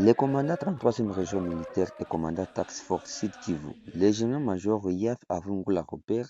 Le commandant 33e région militaire et commandant Task Force Sud Kivu, le général-major Yaf Avungula Robert,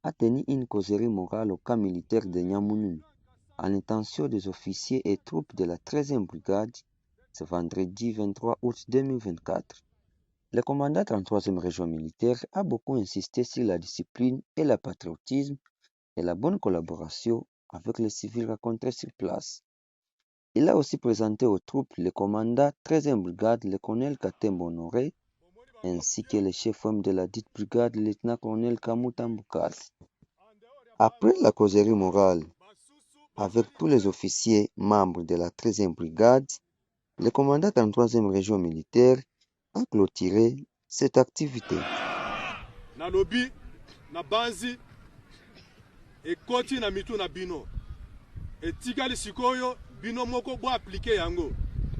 a tenu une causerie morale au camp militaire de Nyamununu, à l'intention des officiers et troupes de la 13e brigade, ce vendredi 23 août 2024. Le commandant 33e région militaire a beaucoup insisté sur la discipline et le patriotisme et la bonne collaboration avec les civils rencontrés sur place. Il a aussi présenté aux troupes le commandant 13e brigade, le colonel Katembo Honoré, ainsi que le chef-homme de la dite brigade, le lieutenant-colonel Kamuta Mbukasi. Après la causerie morale avec tous les officiers membres de la 13e brigade, le commandant 33e région militaire a clôturé cette activité. Nalobi, na banzi, ekoti na mitu na bino. Etikali sikoyo, bino moko bo appliquer yango.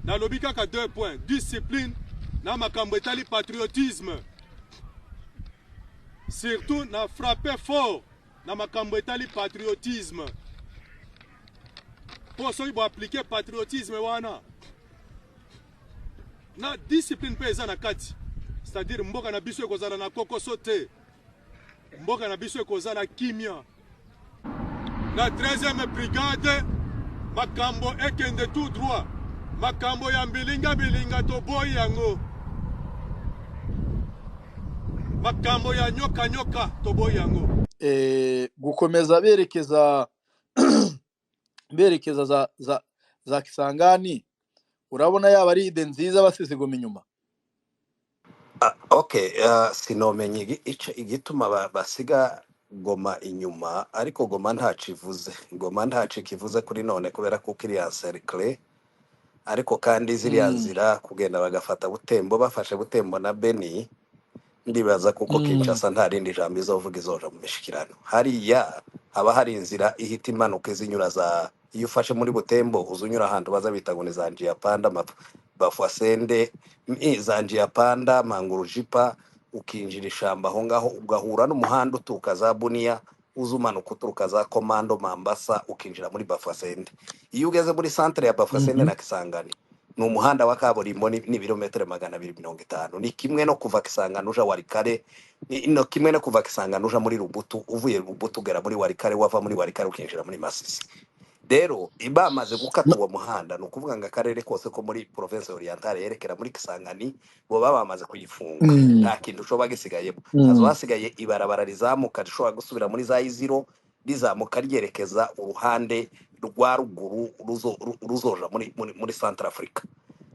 Nalobi kaka 2 points, discipline, na makambo etali patriotisme. Surtout na frapper fort, na makambo etali patriotisme. Pour ceux qui vont appliquer patriotisme wana. Na discipline pe eza na kati. C'est-à-dire mboka na biso ekozala na kokoso te. Mboka na biso ekozala kimia. La 13e brigade makambo ekende tout droit. Makambo ya bilinga toboyi yango. Makambo ya nyoka toboyi yango. Gukomeza berekeza za Kisangani, urabona yaba ari ide nziza basize goma inyuma. Okay, sinomenye igituma basiga Goma inyuma, ariko Goma ntaco kivuze kuri none kubera ko kiriya cercle, ariko kandi ziriya nzira kugenda bagafata Butembo, bafashe Butembo na Beni, ndibaza kuko Kinshasa nta rindi jambo izovuga izoja mu mishikirano. Hariya haba hari inzira ihita imanuka izinyura za, iyo ufashe muri Butembo uzunyura ahantu baza bita ngo ni za Njiyapanda, Bafwasende, za Njiyapanda, Mangurujipa, ukinjira ishamba aho ngaho ugahura n'umuhanda uturuka za Bunia, uzumanuka uturuka za Komando Mambasa, ukinjira muri Bafwasende. Iyo ugeze muri centre ya Bafwasende na Kisangani, ni umuhanda wa kaburimbo ni birometero 250. Ni kimwe no kuva Kisangani uja Warikare, no kimwe no kuva Kisangani uja muri Rubutu, uvuye Rubutu ugera muri Warikare, wava muri Warikare ukinjira muri Masisi. Rero ibamaze gukata uwo muhanda, no kuvuga ngo akarere kose ko muri province orientale yerekera muri Kisangani bo bamaze kuyifunga. Nta kintu ushobora gisigayemo. Hazo hasigaye ibarabara rizamuka rishobora gusubira muri za Iziro, rizamuka ryerekeza uruhande rwa ruguru ruzoja muri Central Africa.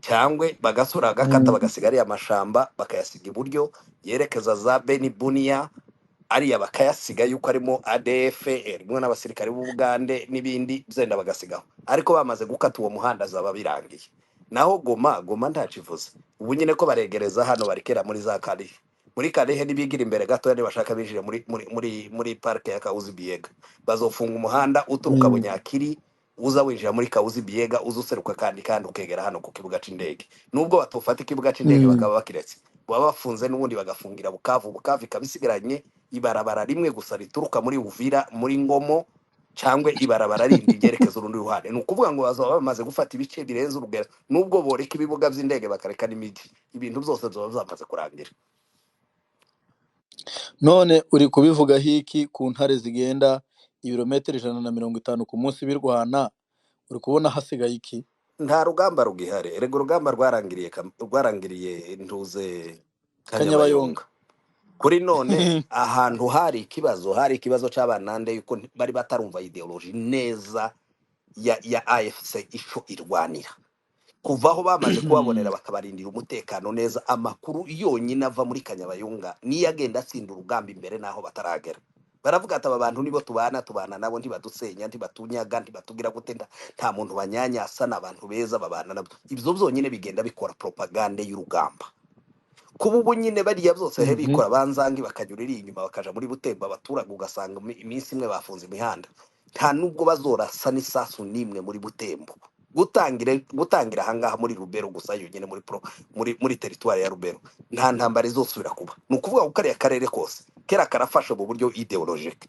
Cyangwe bagasura gakata bagasigariya amashamba bakayasiga iburyo yerekeza za Beni Bunia, ariya bakayasiga yuko arimo ADF, rimwe n'abasirikare b'Ubugande n'ibindi byenda bagasigaho. Ariko bamaze gukata uwo muhanda zaba birangiye. Naho Goma ntacivuze. Ubu nyine ko baregereza hano barikera muri za Kalehe. Muri Kalehe nibigira imbere gato yane bashaka bijire muri park ya Kauzi Biega. Bazofunga umuhanda uturuka Bunyakiri uza winjira muri Kauzi Biega, uzuseruka kandi ukegera hano ku kibuga c'indege. Nubwo batofata ikibuga c'indege bakaba bakiretse, baba bafunze n'ubundi bagafungira Bukavu ikabisigaranye ibarabara rimwe gusa rituruka muri Uvira muri Ngomo, cyangwe ibarabara rindi ryerekeza urundi ruhande. Ni ukuvuga ngo bazaba bamaze gufata ibice birenze urugero, nubwo boreka ibibuga by'indege bakareka n'imijyi, ibintu byose byamaze kurangira. None uri kubivuga hiki ku ntare zigenda ibirometero 150 ku munsi birwana, uri kubona hasigaye iki? Nta rugamba rugihare, erega urugamba rwarangiriye ntuze Kanyabayonga. Kuri none ahantu hari ikibazo c'abanande yuko bari batarumva ideology neza ya AFC isho irwanira. Kuvaho bamaze kubabonera bakabarindira umutekano neza, amakuru yonyine ava muri Kanyabayonga ni yagenda atsinda urugamba imbere naho bataragera. Baravuga ati aba bantu nibo tubana nabo, ntibadusenya, ntibatunyaga, ntibatugira gutenda, nta muntu banyanyasa, n'abantu beza babana nabo. Ibyo byonyine bigenda bikora propaganda y'urugamba. Kubu nyine bariya byose bikora banzangi bakanyurira inyuma bakaja muri Butembo, abaturage ugasanga iminsi imwe bafunze imihanda. Nta nubwo bazorasa n'isasu nimwe muri Butembo. Gutangira ahangaha muri Rubero gusa yonyine muri territoire ya Rubero nta ntambara izosubira kuba. Nukuvuga ko kariya karere kose kera karafasha mu buryo ideologique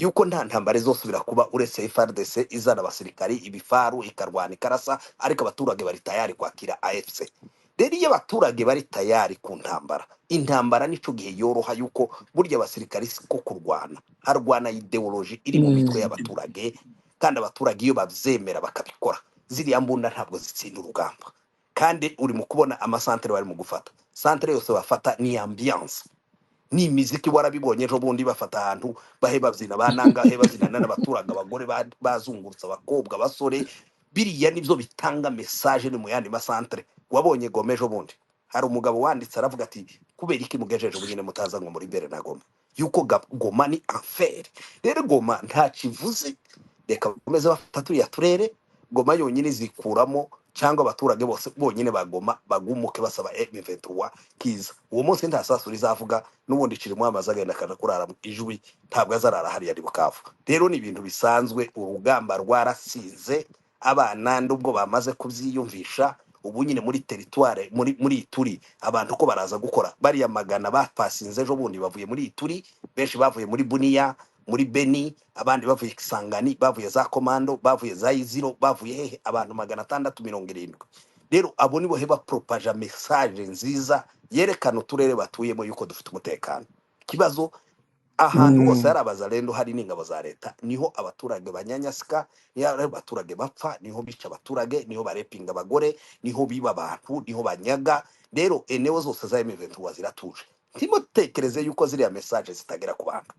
yuko nta ntambara izosubira kuba uretse FARDC izana abasirikari ibifaru ikarwana ikarasa, ariko abaturage bari tayari kwakira AFC. rero iyo abaturage bari tayari ku ntambara, intambara nico gihe yoroha yuko burya abasirikari siko kurwana, harwana ideology iri mu mitwe y'abaturage, kandi abaturage iyo bavyemera bakabikora, ziriya mbunda ntabwo zitsinda urugamba. Kandi uri mu kubona amasantere bari mu gufata, santere yose bafata ni ambiance, ni imiziki warabibonye ejo bundi bafata ahantu bahe babyina bananga he bazinana n'abaturage abagore bazungurutsa abakobwa basore, biriya nibyo bitanga message ni mu yandi masantere. Wabonye Goma ejo bundi hari umugabo wanditse aravuga ati kubera iki mugejeje ubunyine mutaza ngo muri bere na Goma, yuko Goma ni affaire. Rero Goma nta kivuze, reka bakomeze bafata turiya turere, Goma yonyine zikuramo cyangwa abaturage bose bonyine bagoma bagumuke basaba M23 kiza. Uwo munsi nta sasu rizavuga n'ubundi kirimo amaze agenda kana kurara ijwi, ntabwo azarara hari yari Bukavu. Rero ni ibintu bisanzwe, urugamba rwarasize abana ndubwo bamaze kubyiyumvisha. Ubu nyine muri territoire muri Ituri abantu ko baraza gukora bari amagana bapasinze ejo bundi bavuye muri Ituri, benshi bavuye muri Bunia, muri Beni, abandi bavuye Kisangani, bavuye za Komando, bavuye za Iziro, bavuye hehe abantu 670. Rero abo nibo heba propage message nziza yerekana uturere batuyemo yuko dufite umutekano. Kibazo ahantu hose hari abazalendo hari n'ingabo za leta, niho abaturage banyanyasika, niho abaturage bapfa, niho bica abaturage, niho barepinga abagore, niho biba abantu, niho banyaga. Rero eneo zose za M23 ziratuje, ntimotekereze yuko ziriya message zitagera ku bantu.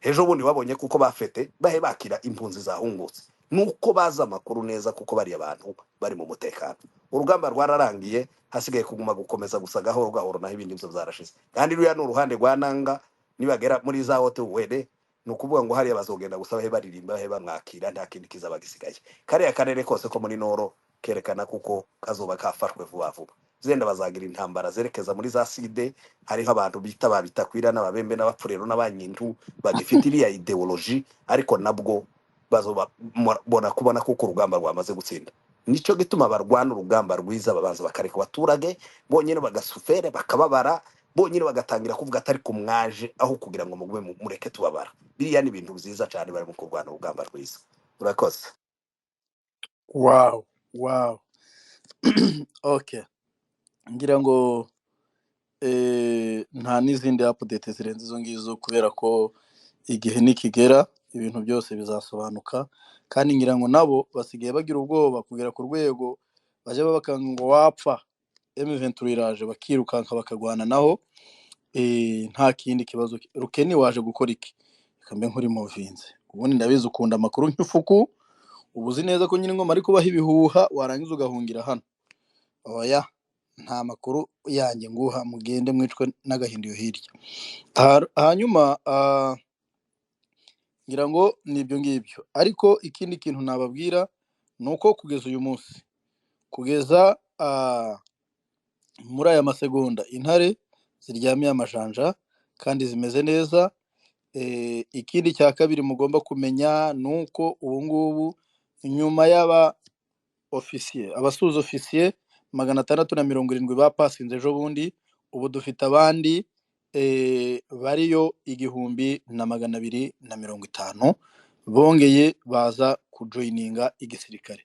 Ejo bundi wabonye kuko bafete bahe bakira impunzi zahungutse, nuko baza amakuru neza kuko bari abantu bari mu mutekano. Urugamba rwararangiye, hasigaye kuguma gukomeza gusa gahoro gahoro, naho ibindi byo byarashize. Kandi ruya n'uruhande rwa nanga nibagera muri za hotel wede, nukuvuga ngo hari abazogenda gusaba he baririmba he bamwakira, nta kindi kizaba gisigaye. Kare akarere kose ko muri Noro kerekana kuko kazoba kafashwe vuba vuba. Zenda bazagira intambara zerekeza muri za Side, hari nk'abantu bitakwira n'ababembe n'abapfurero n'abanyintu bagifite iriya ideology, ariko nabwo bazoba kubona kuko urugamba rwamaze gutsinda. Nico gituma barwana urugamba rwiza, babanza bakareka abaturage bonyine bagasufere bakababara, bonyine bagatangira kuvuga atari kumwaje aho kugira ngo mugume mureke tubabara. Biriya ni ibintu byiza cyane bari mu kurwana urugamba rwiza. Urakoze. Wow. Okay, ngira ngo nta n'izindi update zirenze izo ngizo, kubera ko igihe nikigera ibintu byose bizasobanuka. Kandi ngira ngo nabo basigaye bagira ubwoba kugera ku rwego baje babakanga ngo wapfa M23 iraje bakirukanka bakagwana naho. Nta kindi kibazo. Rukeni waje gukora iki? Kambe nkuri mu vinze, ubundi ndabizi ukunda amakuru nk'ifuku, ubuzi neza ko nyine ngoma ari kubaha ibihuha warangiza ugahungira hano. Oya, nta makuru yanjye nguha, mugende mwicwe n'agahindiyo hirya. Hanyuma ngira ngo nibyo ngibyo, ariko ikindi kintu nababwira nuko kugeza uyu munsi, kugeza muri aya masegonda, intare ziryamiye amajanja kandi zimeze neza. Ikindi cya kabiri mugomba kumenya nuko ubu ngubu nyuma y'aba officier, abasuza officier 670 bapasinze ejo bundi, ubu dufite abandi bariyo 1250 bongeye baza kujoininga igisirikare.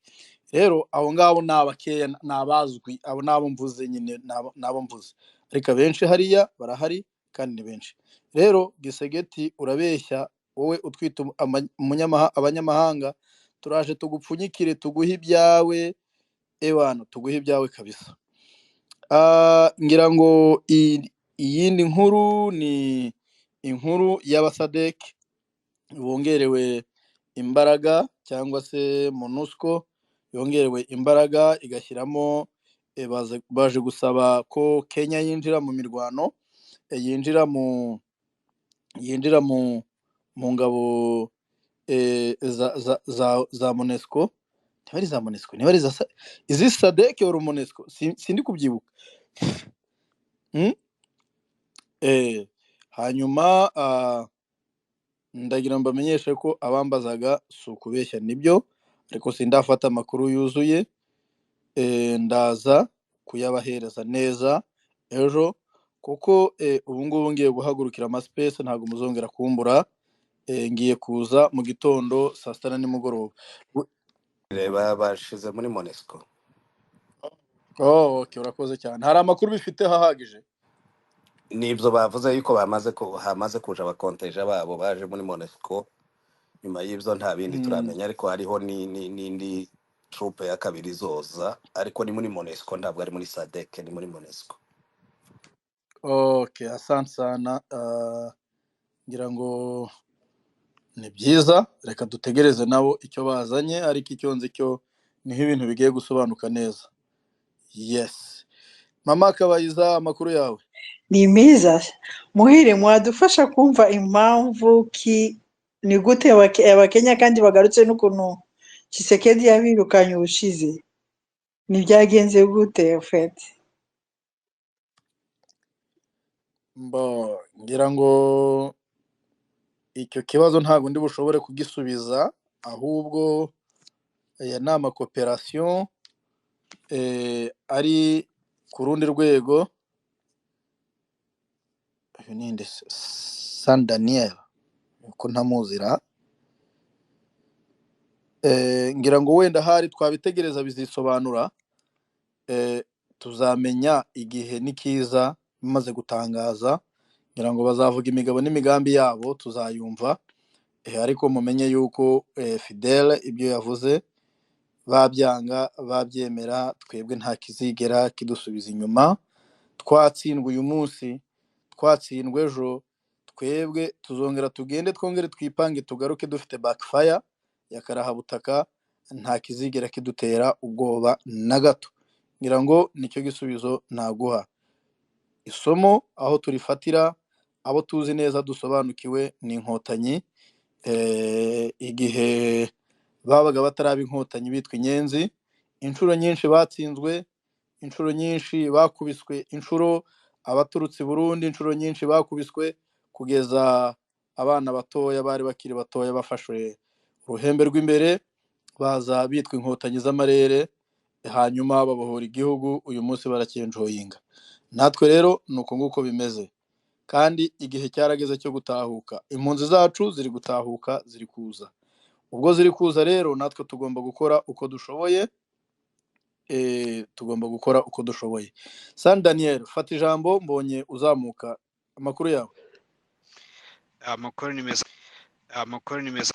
Rero abo ngabo nabakeya nabazwi, abo nabo mvuze nyine nabo mvuze, ariko benshi hariya barahari kandi ni benshi. Rero Gisegeti urabeshya wowe utwita abanyamahanga, turaje tugupfunyikire tuguhe ibyawe ewana, tuguhe ibyawe kabisa. Ngira ngo iyindi nkuru ni inkuru y'abasadek bongerewe imbaraga, cyangwa se MONUSCO yongerewe imbaraga igashyiramo, baje gusaba ko Kenya yinjira mu mirwano, yinjira mu ngabo za MONUSCO. Ntibari za MONUSCO, ntibari za izi sadek or MONUSCO, sindi kubyibuka. Hanyuma ndagira mbamenyeshe ko abambazaga si ukubeshya nibyo, ariko sindafata amakuru yuzuye. Ndaza kuyabahereza neza ejo, kuko ubu ngubu ngiye guhagurukira amaspace, ntabwo muzongera kumbura. Ngiye kuza mu gitondo saa 6 nimugoroba. Reba bashize muri MONUSCO. Okay, urakoze cyane. Hari amakuru bifite hahagije? nibyo bavuze yuko hamaze kuja abakonteja babo baje muri MONUSCO. Nyuma y'ibyo nta bindi turamenya, ariko hariho n'indi troupe ya kabiri izoza, ariko ni muri MONUSCO, ntabwo ari muri SADC, ni muri MONUSCO. Okay, asante sana. Ngira ngo ni byiza, reka dutegereze nabo icyo bazanye, ariko icyo nzi cyo niho ibintu bigiye gusobanuka neza. Yes. Mama Kabayiza, amakuru yawe? Ni meza. Muhire, mwadufasha kumva impamvu ki ni gute abakenya kandi bagarutse n'ukuntu Tshisekedi yabirukanye ubushize? Nibyagenze gute fete? Ngira ngo icyo kibazo ntabwo ndi bushobore kugisubiza, ahubwo aya ni amakooperasiyo ari ku rundi rwego. Uyu ni nde? San Daniel, uko ntamuzira. Ngira ngo wenda hari twabitegereza bizisobanura, tuzamenya igihe nikiza bimaze gutangaza. Ngira ngo bazavuga imigabo n'imigambi yabo, tuzayumva. Ariko mumenye yuko Fidele ibyo yavuze babyanga babyemera, twebwe nta kizigera kidusubiza inyuma. Twatsindwe uyu munsi, twatsindwe ejo, twebwe tuzongera tugende twongere twipange tugaruke dufite backfire ya karahabutaka, nta kizigera kidutera ubwoba na gato. Ngira ngo nicyo gisubizo naguha. Isomo aho turifatira, abo tuzi neza dusobanukiwe ni inkotanyi. Igihe babaga bataraba inkotanyi bitwa inyenzi, inshuro nyinshi batsinzwe, inshuro nyinshi bakubiswe, inshuro abaturutse Burundi, inshuro nyinshi bakubiswe, kugeza abana batoya bari bakiri batoya bafashwe uruhembe rw'imbere, baza bitwa inkotanyi z'amarere, hanyuma babohora igihugu. Uyu munsi barakenjoyinga. Natwe rero nuko nguko bimeze, kandi igihe cyarageze cyo gutahuka. Impunzi zacu ziri gutahuka, ziri kuza. Ubwo ziri kuza rero, natwe tugomba gukora uko dushoboye. Tugomba gukora uko dushoboye. San Daniel, fata ijambo, mbonye uzamuka. Amakuru yawe? Amakuru ni meza.